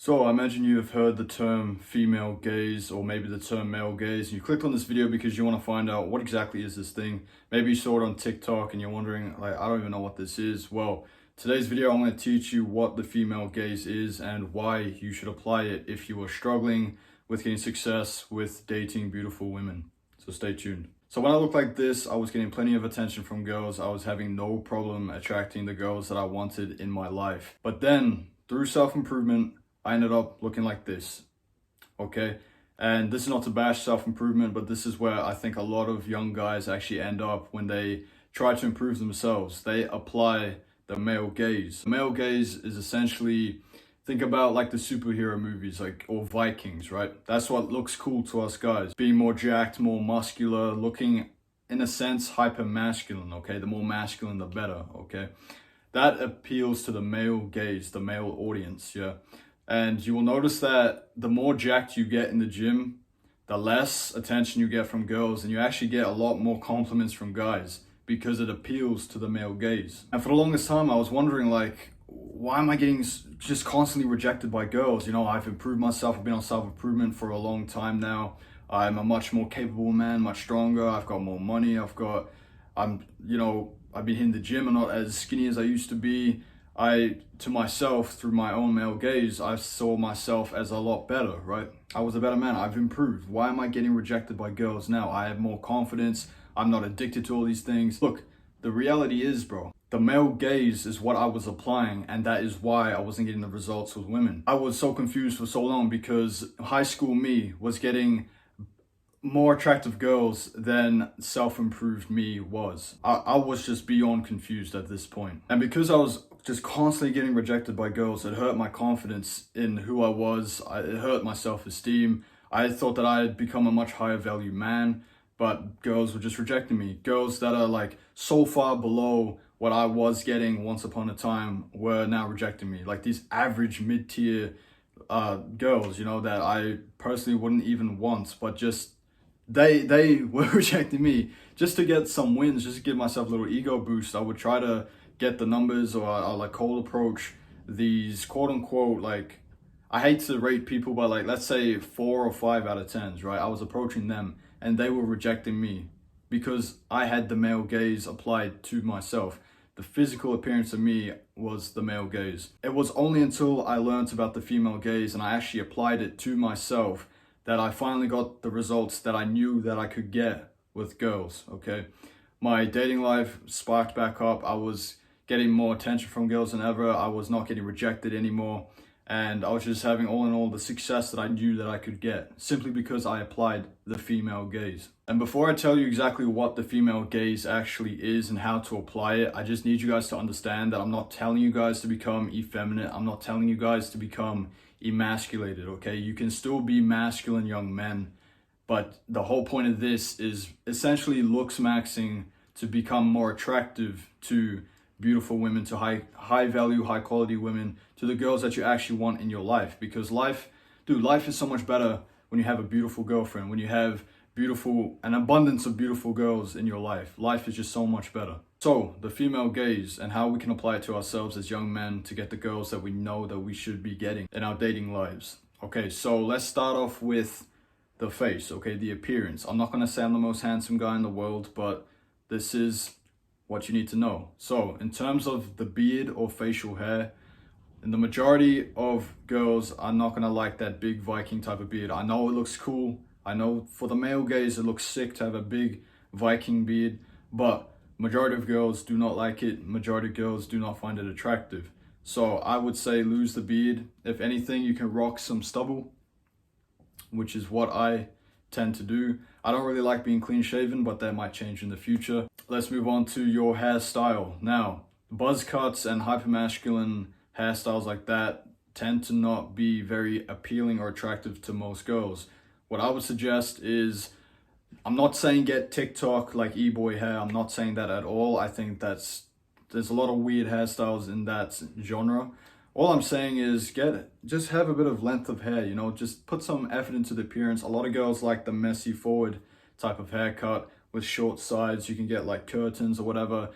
So I imagine you have heard the term female gaze or maybe the term male gaze. And you clicked on this video because you want to find out what exactly is this thing. Maybe you saw it on TikTok and you're wondering, like, I don't even know what this is. Well, today's video, I'm going to teach you what the female gaze is and why you should apply it if you are struggling with getting success with dating beautiful women. So stay tuned. So when I looked like this, I was getting plenty of attention from girls. I was having no problem attracting the girls that I wanted in my life. But then through self-improvement, I ended up looking like this, okay? And this is not to bash self-improvement, but this is where I think a lot of young guys actually end up when they try to improve themselves. They apply the male gaze. The male gaze is essentially, think about like the superhero movies, like, or Vikings, right? That's what looks cool to us guys. Being more jacked, more muscular, looking, in a sense, hyper masculine, okay? The more masculine, the better, okay? That appeals to the male gaze, the male audience, yeah? And you will notice that the more jacked you get in the gym, the less attention you get from girls, and you actually get a lot more compliments from guys because it appeals to the male gaze. And for the longest time, I was wondering, like, why am I getting just constantly rejected by girls? You know, I've improved myself. I've been on self-improvement for a long time now. I'm a much more capable man, much stronger. I've got more money. I've been hitting the gym. I'm not as skinny as I used to be. To myself, through my own male gaze, I saw myself as a lot better, right? I was a better man. I've improved. Why am I getting rejected by girls now? I have more confidence. I'm not addicted to all these things. Look, the reality is, bro, the male gaze is what I was applying, and that is why I wasn't getting the results with women. I was so confused for so long because high school me was getting more attractive girls than self-improved me was. I was just beyond confused at this point. And because I was just constantly getting rejected by girls, it hurt my confidence in who I was. It hurt my self-esteem. I thought that I had become a much higher value man, but girls were just rejecting me. Girls that are like so far below what I was getting once upon a time were now rejecting me. Like these average mid-tier girls, you know, that I personally wouldn't even want, but just they were rejecting me just to get some wins, just to give myself a little ego boost. I would try to get the numbers, or I'll like cold approach these quote unquote, like, I hate to rate people, but like, let's say 4 or 5 out of 10s, right? I was approaching them and they were rejecting me because I had the male gaze applied to myself. The physical appearance of me was the male gaze. It was only until I learned about the female gaze and I actually applied it to myself that I finally got the results that I knew that I could get with girls, okay? My dating life sparked back up. I was getting more attention from girls than ever. I was not getting rejected anymore. And I was just having, all in all, the success that I knew that I could get simply because I applied the female gaze. And before I tell you exactly what the female gaze actually is and how to apply it, I just need you guys to understand that I'm not telling you guys to become effeminate. I'm not telling you guys to become emasculated, okay? You can still be masculine young men, but the whole point of this is essentially looksmaxxing to become more attractive to beautiful women, to high value, high quality women, to the girls that you actually want in your life. Because life is so much better when you have a beautiful girlfriend, when you have an abundance of beautiful girls in your life. Life is just so much better. So the female gaze and how we can apply it to ourselves as young men to get the girls that we know that we should be getting in our dating lives. Okay, so let's start off with the face, okay, the appearance. I'm not gonna say I'm the most handsome guy in the world, but this is what you need to know. So in terms of the beard or facial hair, and the majority of girls are not gonna like that big Viking type of beard. I know it looks cool. I know for the male gaze, it looks sick to have a big Viking beard, but majority of girls do not like it. Majority of girls do not find it attractive. So I would say lose the beard. If anything, you can rock some stubble, which is what I tend to do. I don't really like being clean shaven, but that might change in the future. Let's move on to your hairstyle. Now, buzz cuts and hypermasculine hairstyles like that tend to not be very appealing or attractive to most girls. What I would suggest is, I'm not saying get TikTok like e-boy hair. I'm not saying that at all. I think there's a lot of weird hairstyles in that genre. All I'm saying is just have a bit of length of hair, you know, just put some effort into the appearance. A lot of girls like the messy forward type of haircut with short sides. You can get like curtains or whatever.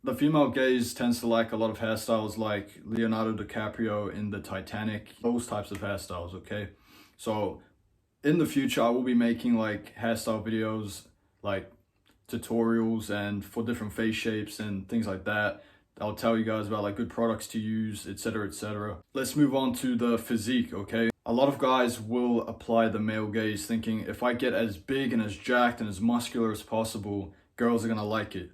The female gaze tends to like a lot of hairstyles like Leonardo DiCaprio in the Titanic, those types of hairstyles, okay? So in the future, I will be making like hairstyle videos, like tutorials and for different face shapes and things like that. I'll tell you guys about like good products to use, etc, etc. Let's move on to the physique, okay? A lot of guys will apply the male gaze thinking if I get as big and as jacked and as muscular as possible, girls are gonna like it.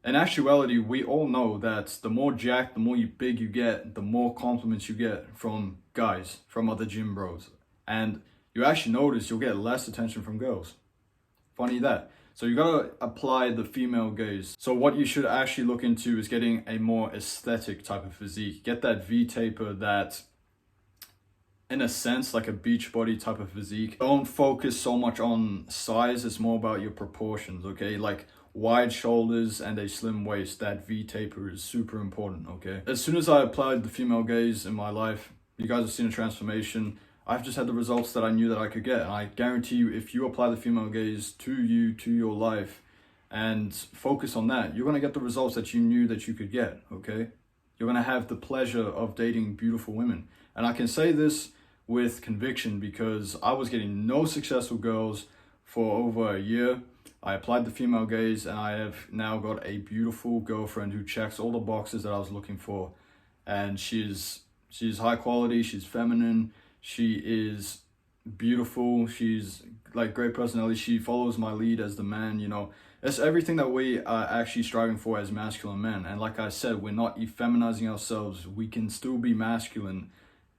In actuality, we all know that the more jacked, the more big you get, the more compliments you get from guys, from other gym bros. And you actually notice you'll get less attention from girls. Funny that. So you gotta apply the female gaze. So what you should actually look into is getting a more aesthetic type of physique. Get that V-taper that, in a sense, like a beach body type of physique. Don't focus so much on size, it's more about your proportions, okay? Like wide shoulders and a slim waist, that V-taper is super important, okay? As soon as I applied the female gaze in my life, you guys have seen a transformation. I've just had the results that I knew that I could get. And I guarantee you, if you apply the female gaze to you, to your life, and focus on that, you're gonna get the results that you knew that you could get, okay? You're gonna have the pleasure of dating beautiful women. And I can say this with conviction because I was getting no successful girls for over a year. I applied the female gaze and I have now got a beautiful girlfriend who checks all the boxes that I was looking for. And she's high quality, she's feminine, she is beautiful, she's like great personality, she follows my lead as the man, you know. It's everything that we are actually striving for as masculine men. And like I said, we're not effeminizing ourselves. We can still be masculine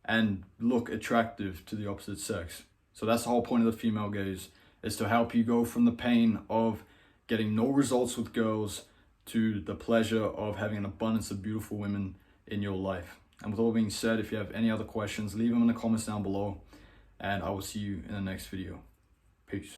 and look attractive to the opposite sex. So that's the whole point of the female gaze, is to help you go from the pain of getting no results with girls to the pleasure of having an abundance of beautiful women in your life. And with all being said, if you have any other questions, leave them in the comments down below, and I will see you in the next video. Peace.